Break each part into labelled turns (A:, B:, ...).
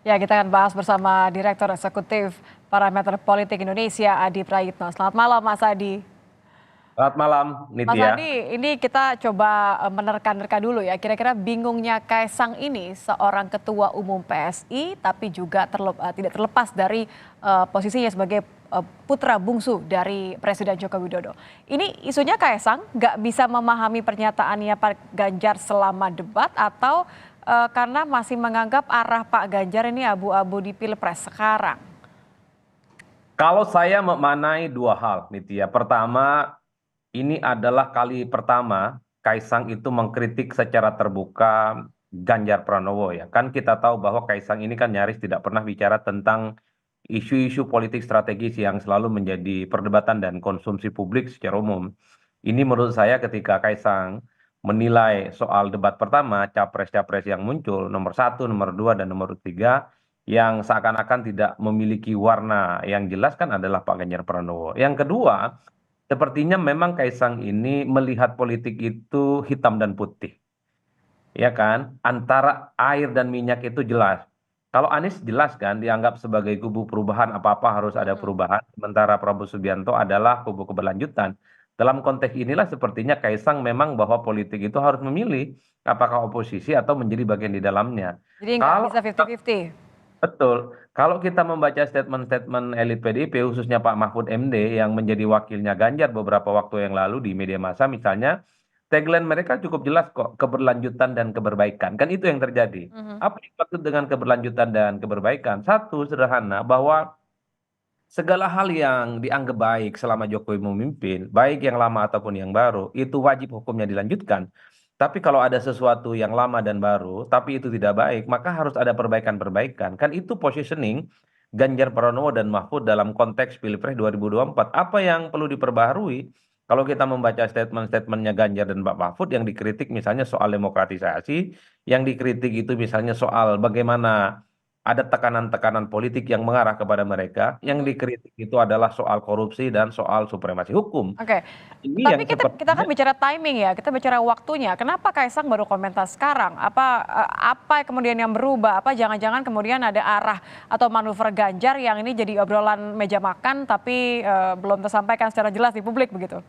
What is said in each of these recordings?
A: Ya, kita akan bahas bersama Direktur Eksekutif Parameter Politik Indonesia, Adi Prayitno. Selamat malam, Mas Adi.
B: Selamat malam,
A: Mas
B: Nitya.
A: Adi, ini kita coba menerka-nerka dulu ya. Kira-kira bingungnya Kaisang ini seorang ketua umum PSI, tapi juga tidak terlepas dari posisinya sebagai putra bungsu dari Presiden Joko Widodo. Ini isunya Kaisang nggak bisa memahami pernyataannya Pak Ganjar selama debat atau karena masih menganggap arah Pak Ganjar ini abu-abu di Pilpres sekarang.
B: Kalau saya memaknai dua hal, Nitya. Pertama, ini adalah kali pertama Kaisang itu mengkritik secara terbuka Ganjar Pranowo ya. Kan kita tahu bahwa Kaisang ini kan nyaris tidak pernah bicara tentang isu-isu politik strategis yang selalu menjadi perdebatan dan konsumsi publik secara umum. Ini menurut saya ketika Kaisang menilai soal debat pertama, capres-capres yang muncul, nomor satu, nomor dua, dan nomor tiga, yang seakan-akan tidak memiliki warna yang jelas kan adalah Pak Ganjar Pranowo. Yang kedua, sepertinya memang Kaisang ini melihat politik itu hitam dan putih, ya kan? Antara air dan minyak itu jelas. Kalau Anies jelas kan dianggap sebagai kubu perubahan, apa-apa harus ada perubahan. Sementara Prabowo Subianto adalah kubu keberlanjutan. Dalam konteks inilah sepertinya Kaisang memang bahwa politik itu harus memilih apakah oposisi atau menjadi bagian di dalamnya.
A: Jadi nggak
B: Kalau
A: bisa 50-50.
B: Betul. Kalau kita membaca statement-statement elit PDIP, khususnya Pak Mahfud MD yang menjadi wakilnya Ganjar beberapa waktu yang lalu di media massa, misalnya, tagline mereka cukup jelas kok, keberlanjutan dan keberbaikan. Kan itu yang terjadi.
A: Mhm.
B: Apa yang dimaksud dengan keberlanjutan dan keberbaikan? Satu, sederhana, bahwa segala hal yang dianggap baik selama Jokowi memimpin, baik yang lama ataupun yang baru, itu wajib hukumnya dilanjutkan. Tapi kalau ada sesuatu yang lama dan baru, tapi itu tidak baik, maka harus ada perbaikan-perbaikan. Kan itu positioning Ganjar Pranowo dan Mahfud dalam konteks Pilpres 2024. Apa yang perlu diperbaharui? Kalau kita membaca statement-statementnya Ganjar dan Pak Mahfud yang dikritik misalnya soal demokratisasi, yang dikritik itu misalnya soal bagaimana ada tekanan-tekanan politik yang mengarah kepada mereka, yang
A: Mhm.
B: dikritik itu adalah soal korupsi dan soal supremasi hukum.
A: Oke,
B: Ini
A: tapi
B: yang
A: kita kan
B: sepertinya
A: bicara timing ya, kita bicara waktunya. Kenapa Kaisang baru komentar sekarang? Apa kemudian yang berubah? Apa jangan-jangan kemudian ada arah atau manuver Ganjar yang ini jadi obrolan meja makan tapi belum tersampaikan secara jelas di publik begitu?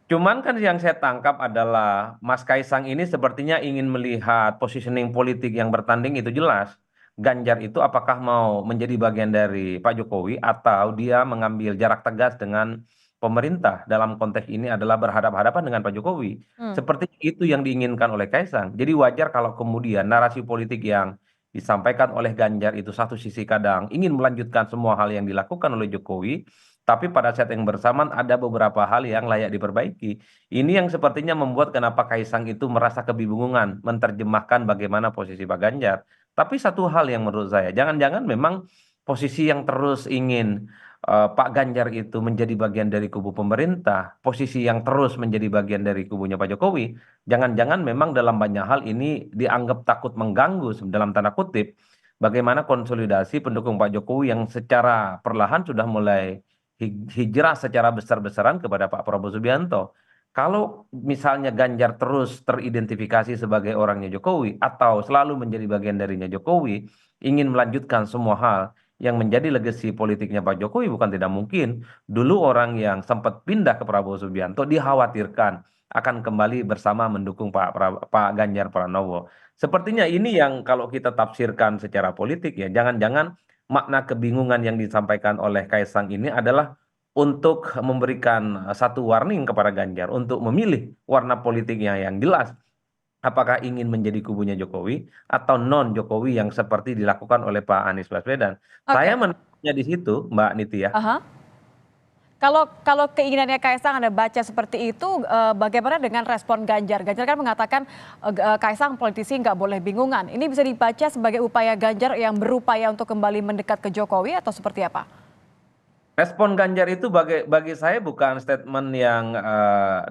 B: cuman kan yang saya tangkap adalah Mas Kaisang ini sepertinya ingin melihat positioning politik yang bertanding itu jelas. Ganjar itu apakah mau menjadi bagian dari Pak Jokowi atau dia mengambil jarak tegas dengan pemerintah dalam konteks ini adalah berhadapan-hadapan dengan Pak Jokowi.
A: Hmm.
B: Seperti itu yang diinginkan oleh Kaisang. Jadi wajar kalau kemudian narasi politik yang disampaikan oleh Ganjar itu satu sisi kadang ingin melanjutkan semua hal yang dilakukan oleh Jokowi, tapi pada saat yang bersamaan ada beberapa hal yang layak diperbaiki. Ini yang sepertinya membuat kenapa Kaisang itu merasa kebingungan menerjemahkan bagaimana posisi Pak Ganjar. Tapi satu hal yang menurut saya, jangan-jangan memang posisi yang terus ingin Pak Ganjar itu menjadi bagian dari kubu pemerintah, posisi yang terus menjadi bagian dari kubunya Pak Jokowi, jangan-jangan memang dalam banyak hal ini dianggap takut mengganggu dalam tanda kutip bagaimana konsolidasi pendukung Pak Jokowi yang secara perlahan sudah mulai hijrah secara besar-besaran kepada Pak Prabowo Subianto. Kalau misalnya Ganjar terus teridentifikasi sebagai orangnya Jokowi atau selalu menjadi bagian darinya Jokowi, ingin melanjutkan semua hal yang menjadi legasi politiknya Pak Jokowi bukan tidak mungkin. Dulu orang yang sempat pindah ke Prabowo Subianto dikhawatirkan akan kembali bersama mendukung Pak Ganjar Pranowo. Sepertinya ini yang kalau kita tafsirkan secara politik ya, jangan-jangan makna kebingungan yang disampaikan oleh Kaisang ini adalah untuk memberikan satu warning kepada Ganjar untuk memilih warna politiknya yang jelas. Apakah ingin menjadi kubunya Jokowi atau non Jokowi yang seperti dilakukan oleh Pak Anies Baswedan? Saya
A: Oke.
B: menanya di situ, Mbak Nitya.
A: Aha. Kalau keinginannya Kaisang Anda baca seperti itu, bagaimana dengan respon Ganjar? Ganjar kan mengatakan Kaisang politisi nggak boleh bingungan. Ini bisa dibaca sebagai upaya Ganjar yang berupaya untuk kembali mendekat ke Jokowi atau seperti apa?
B: Respon Ganjar itu bagi saya bukan statement yang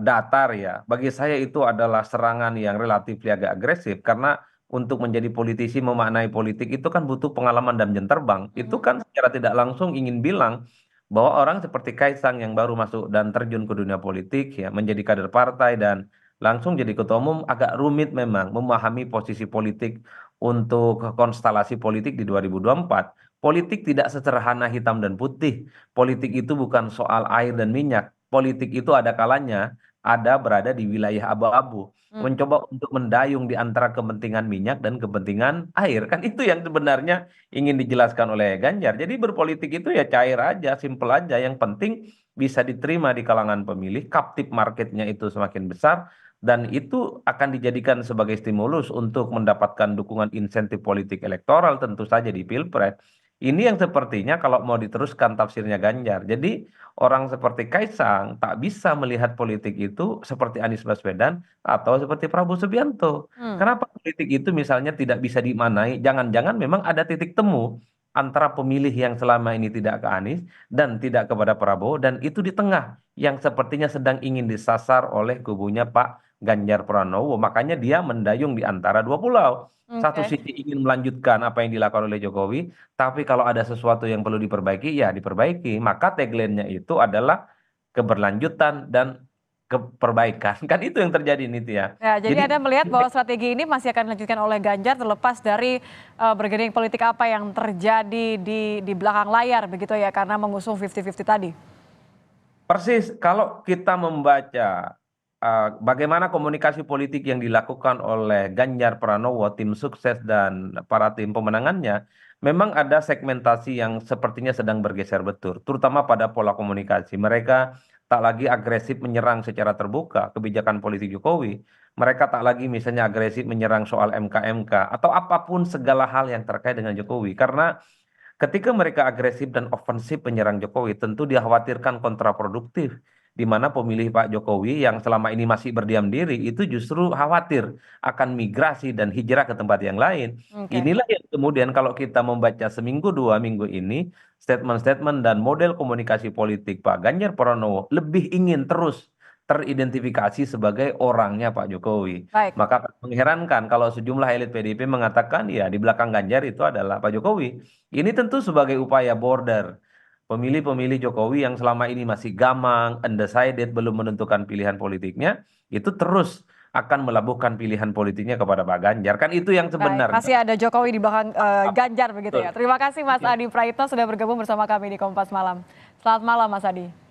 B: datar ya. Bagi saya itu adalah serangan yang relatif agak agresif karena untuk menjadi politisi memaknai politik itu kan butuh pengalaman dan jam terbang. Itu
A: Mhm.
B: kan secara tidak langsung ingin bilang bahwa orang seperti Kaisang yang baru masuk dan terjun ke dunia politik ya menjadi kader partai dan langsung jadi ketua umum agak rumit memang memahami posisi politik untuk konstelasi politik di 2024. Politik tidak sesederhana hitam dan putih. Politik itu bukan soal air dan minyak. Politik itu ada kalanya ada berada di wilayah abu-abu,
A: Hmm.
B: mencoba untuk mendayung di antara kepentingan minyak dan kepentingan air. Kan itu yang sebenarnya ingin dijelaskan oleh Ganjar. Jadi berpolitik itu ya cair aja, simple aja. Yang penting bisa diterima di kalangan pemilih, captive marketnya itu semakin besar, dan itu akan dijadikan sebagai stimulus untuk mendapatkan dukungan insentif politik elektoral tentu saja di Pilpres. Ini yang sepertinya kalau mau diteruskan tafsirnya Ganjar. Jadi orang seperti Kaisang tak bisa melihat politik itu seperti Anies Baswedan atau seperti Prabowo Subianto.
A: Hmm.
B: Kenapa politik itu misalnya tidak bisa dimanai? Jangan-jangan memang ada titik temu antara pemilih yang selama ini tidak ke Anies dan tidak kepada Prabowo, dan itu di tengah yang sepertinya sedang ingin disasar oleh kubunya Pak Ganjar Pranowo. Makanya dia mendayung di antara dua pulau. Satu
A: Oke.
B: sisi ingin melanjutkan apa yang dilakukan oleh Jokowi, tapi kalau ada sesuatu yang perlu diperbaiki, ya diperbaiki. Maka tagline-nya itu adalah keberlanjutan dan keperbaikan. Kan itu yang terjadi nih, Tia.
A: Ya, jadi
B: Jadi
A: Anda melihat bahwa strategi ini masih akan dilanjutkan oleh Ganjar terlepas dari bergening politik apa yang terjadi di belakang layar begitu ya karena mengusung 50-50 tadi.
B: persis, kalau kita membaca bagaimana komunikasi politik yang dilakukan oleh Ganjar Pranowo, tim sukses dan para tim pemenangannya, memang ada segmentasi yang sepertinya sedang bergeser betul, terutama pada pola komunikasi. Mereka tak lagi agresif menyerang secara terbuka kebijakan politik Jokowi. Mereka tak lagi misalnya agresif menyerang soal MK-MK atau apapun segala hal yang terkait dengan Jokowi. Karena ketika mereka agresif dan ofensif menyerang Jokowi, tentu dikhawatirkan kontraproduktif, di mana pemilih Pak Jokowi yang selama ini masih berdiam diri itu justru khawatir akan migrasi dan hijrah ke tempat yang lain.
A: Oke.
B: Inilah yang kemudian kalau kita membaca seminggu dua minggu ini, statement-statement dan model komunikasi politik Pak Ganjar Pranowo lebih ingin terus teridentifikasi sebagai orangnya Pak Jokowi.
A: Baik.
B: Maka akan mengherankan kalau sejumlah elit PDIP mengatakan ya di belakang Ganjar itu adalah Pak Jokowi. Ini tentu sebagai upaya border pemilih-pemilih Jokowi yang selama ini masih gamang, undecided, belum menentukan pilihan politiknya, itu terus akan melabuhkan pilihan politiknya kepada Pak Ganjar. Kan itu yang
A: Baik,
B: sebenarnya.
A: masih ada Jokowi di belakang Ganjar begitu
B: Betul.
A: ya. Terima kasih Mas
B: Iya.
A: Adi Praitno sudah bergabung bersama kami di Kompas Malam. Selamat malam Mas Adi.